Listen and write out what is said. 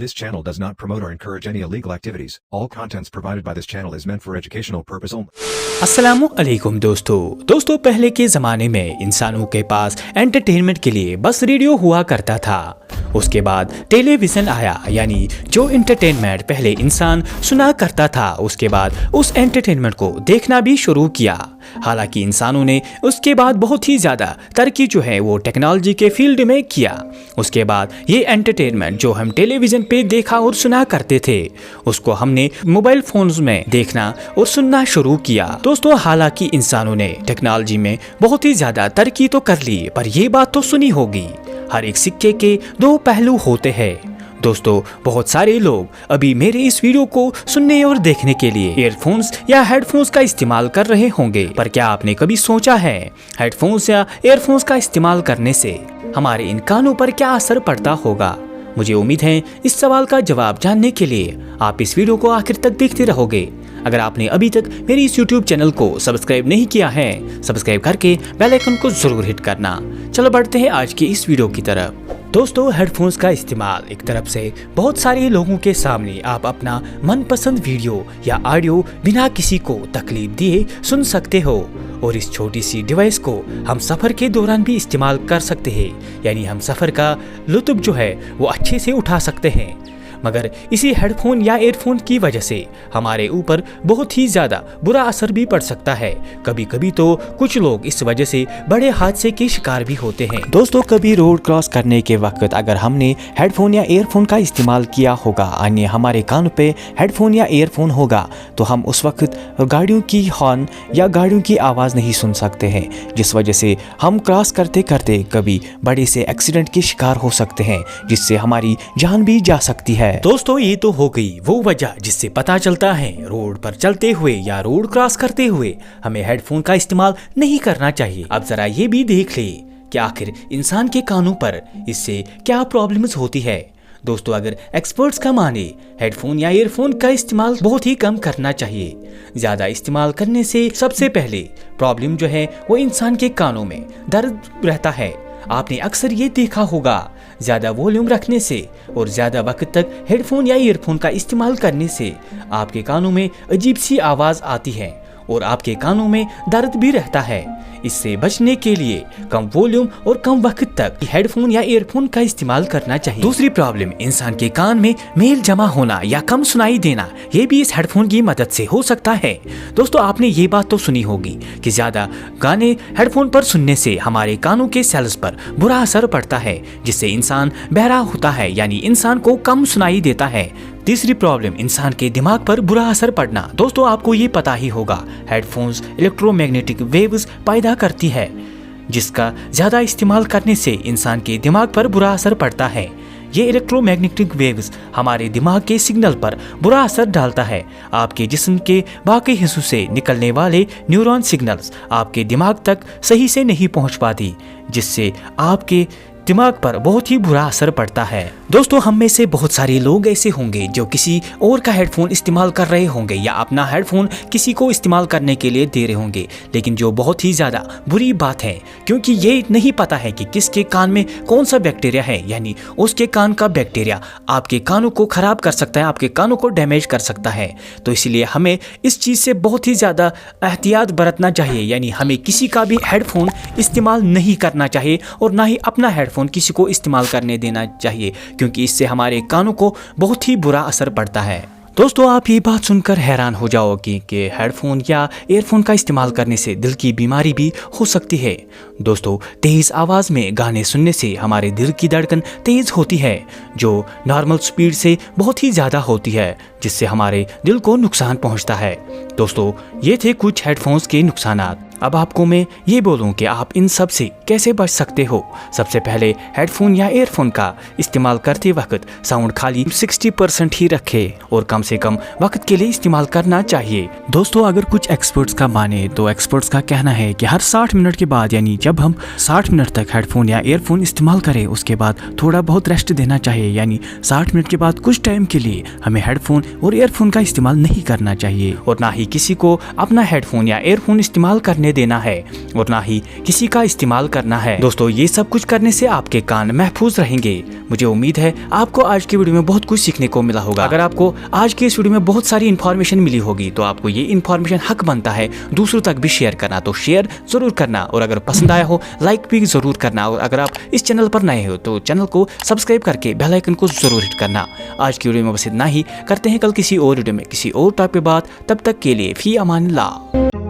This channel does not promote or encourage any illegal activities. All contents provided by this channel is meant for educational purpose only. अस्सलामु अलैकुम दोस्तों पहले के ज़माने में इंसानों के पास एंटरटेनमेंट के लिए बस रेडियो हुआ करता था। उसके बाद टेलीविज़न आया, यानी जो एंटरटेनमेंट पहले इंसान सुना करता था उसके बाद उस एंटरटेनमेंट को देखना भी शुरू किया। हालांकि इंसानों ने उसके बाद बहुत ही ज़्यादा तरक्की जो है वो टेक्नोलॉजी के फील्ड में किया। उसके बाद ये एंटरटेनमेंट जो हम टेलीविज़न पे देखा और सुना करते थे उसको हमने मोबाइल फोन्स में देखना और सुनना शुरू किया। दोस्तों हालांकि इंसानों ने टेक्नोलॉजी में बहुत ही ज़्यादा तरक्की तो कर ली, पर ये बात तो सुनी होगी हर एक सिक्के के दो पहलू होते हैं। दोस्तों बहुत सारे लोग अभी मेरे इस वीडियो को सुनने और देखने के लिए ईयरफोन्स या हेडफोन्स का इस्तेमाल कर रहे होंगे, पर क्या आपने कभी सोचा है हेडफोन्स या ईयरफोन्स का इस्तेमाल करने से हमारे इन कानों पर क्या असर पड़ता होगा? मुझे उम्मीद है इस सवाल का जवाब जानने के लिए आप इस वीडियो को आखिर तक देखते रहोगे। अगर आपने अभी तक मेरी इस YouTube चैनल को सब्सक्राइब नहीं किया है, सब्सक्राइब करके बेल आइकन को जरूर हिट करना। चलो बढ़ते हैं आज की इस वीडियो की तरफ। दोस्तों हेडफोन्स का इस्तेमाल एक तरफ से बहुत सारे लोगों के सामने आप अपना मनपसंद वीडियो या ऑडियो बिना किसी को तकलीफ दिए सुन सकते हो, और इस छोटी सी डिवाइस को हम सफ़र के दौरान भी इस्तेमाल कर सकते हैं, यानी हम सफ़र का लुत्फ़ जो है वो अच्छे से उठा सकते हैं। मगर इसी हेडफोन या ईयरफोन की वजह से हमारे ऊपर बहुत ही ज़्यादा बुरा असर भी पड़ सकता है। कभी कभी तो कुछ लोग इस वजह से बड़े हादसे के शिकार भी होते हैं। दोस्तों कभी रोड क्रॉस करने के वक्त अगर हमने हेडफोन या ईयरफोन का इस्तेमाल किया होगा, यानी हमारे कान पे हेडफोन या ईयरफोन होगा, तो हम उस वक्त गाड़ियों की हॉर्न या गाड़ियों की आवाज़ नहीं सुन सकते हैं, जिस वजह से हम क्रॉस करते करते कभी बड़े से एक्सीडेंट के शिकार हो सकते हैं, जिससे हमारी जान भी जा सकती है। दोस्तों ये तो हो गई वो वजह जिससे पता चलता है रोड पर चलते हुए या रोड क्रॉस करते हुए हमें हेडफोन का इस्तेमाल नहीं करना चाहिए। अब जरा ये भी देख ले कि आखिर इंसान के कानों पर इससे क्या प्रॉब्लम्स होती है। दोस्तों अगर एक्सपर्ट्स का माने हेडफोन या ईयरफोन का इस्तेमाल बहुत ही कम करना चाहिए। ज़्यादा इस्तेमाल करने से सबसे पहले प्रॉब्लम जो है वो इंसान के कानों में दर्द रहता है। आपने अक्सर ये देखा होगा ज़्यादा वॉल्यूम रखने से और ज़्यादा वक्त तक हेडफोन या ईयरफोन का इस्तेमाल करने से आपके कानों में अजीब सी आवाज़ आती है और आपके कानों में दर्द भी रहता है। इससे बचने के लिए कम वॉल्यूम और कम वक्त तक हेडफोन या ईयरफोन का इस्तेमाल करना चाहिए। दूसरी प्रॉब्लम इंसान के कान में मेल जमा होना या कम सुनाई देना, ये भी इस हेडफोन की मदद से हो सकता है। दोस्तों आपने ये बात तो सुनी होगी कि ज़्यादा गाने हेडफोन पर सुनने से हमारे कानों के सेल्स पर बुरा असर पड़ता है, जिससे इंसान बहरा होता है, यानी इंसान को कम सुनाई देता है। तीसरी प्रॉब्लम इंसान के दिमाग पर बुरा असर पड़ना। दोस्तों आपको ये पता ही होगा हेडफोन्स इलेक्ट्रोमैग्नेटिक वेव्स पैदा करती है, जिसका ज़्यादा इस्तेमाल करने से इंसान के दिमाग पर बुरा असर पड़ता है। ये इलेक्ट्रोमैग्नेटिक वेव्स हमारे दिमाग के सिग्नल पर बुरा असर डालता है। आपके जिस्म के बाकी हिस्सों से निकलने वाले न्यूरॉन सिग्नल्स आपके दिमाग तक सही से नहीं पहुंच पाती, जिससे आपके दिमाग पर बहुत ही बुरा असर पड़ता है। दोस्तों हम में से बहुत सारे लोग ऐसे होंगे जो किसी और का हेडफोन इस्तेमाल कर रहे होंगे या अपना हेडफोन किसी को इस्तेमाल करने के लिए दे रहे होंगे, लेकिन जो बहुत ही ज़्यादा बुरी बात है, क्योंकि ये नहीं पता है कि किसके कान में कौन सा बैक्टीरिया है, यानी उसके कान का बैक्टीरिया आपके कानों को ख़राब कर सकता है, आपके कानों को डैमेज कर सकता है। तो इसलिए हमें इस चीज़ से बहुत ही ज़्यादा एहतियात बरतना चाहिए, यानी हमें किसी का भी हेडफोन इस्तेमाल नहीं करना चाहिए और ना ही अपना हेडफोन किसी को इस्तेमाल करने देना चाहिए, क्योंकि इससे हमारे कानों को बहुत ही बुरा असर पड़ता है। दोस्तों आप ये बात सुनकर हैरान हो जाओगे कि हेडफोन या ईयरफोन का इस्तेमाल करने से दिल की बीमारी भी हो सकती है। दोस्तों तेज़ आवाज़ में गाने सुनने से हमारे दिल की धड़कन तेज़ होती है, जो नॉर्मल स्पीड से बहुत ही ज़्यादा होती है, जिससे हमारे दिल को नुकसान पहुंचता है। दोस्तों ये थे कुछ हेडफोन्स के नुकसानात। अब आपको मैं ये बोलूं कि आप इन सब से कैसे बच सकते हो। सबसे पहले हेडफोन या ईयरफोन का इस्तेमाल करते वक्त साउंड खाली 60% ही रखें और कम से कम वक्त के लिए इस्तेमाल करना चाहिए। दोस्तों अगर कुछ एक्सपर्ट्स का माने तो एक्सपर्ट्स का कहना है कि हर 60 मिनट के बाद, यानी जब हम 60 मिनट तक हेडफोन या ईयरफोन इस्तेमाल करें उसके बाद थोड़ा बहुत रेस्ट देना चाहिए, यानी 60 मिनट के बाद कुछ टाइम के लिए हमें हेडफोन और ईयरफोन का इस्तेमाल नहीं करना चाहिए और ना ही किसी को अपना हेडफोन या ईयरफोन इस्तेमाल करने सुनने देना है और ना ही किसी का इस्तेमाल करना है। दोस्तों ये सब कुछ करने से आपके कान महफूज रहेंगे। मुझे उम्मीद है आपको आज की वीडियो में बहुत कुछ सीखने को मिला होगा। अगर आपको आज की इस वीडियो में बहुत सारी इन्फॉर्मेशन मिली होगी तो आपको ये इन्फॉर्मेशन हक बनता है दूसरों तक भी शेयर करना, तो शेयर जरूर करना और अगर पसंद आया हो लाइक भी जरूर करना और अगर आप इस चैनल पर नए हो तो चैनल को सब्सक्राइब करके बेल आइकन को जरूर हिट करना। आज की वीडियो में बस इतना ही, करते हैं कल किसी और वीडियो में किसी और टॉपिक पे बात। तब तक के लिए फी अमानिल्लाह।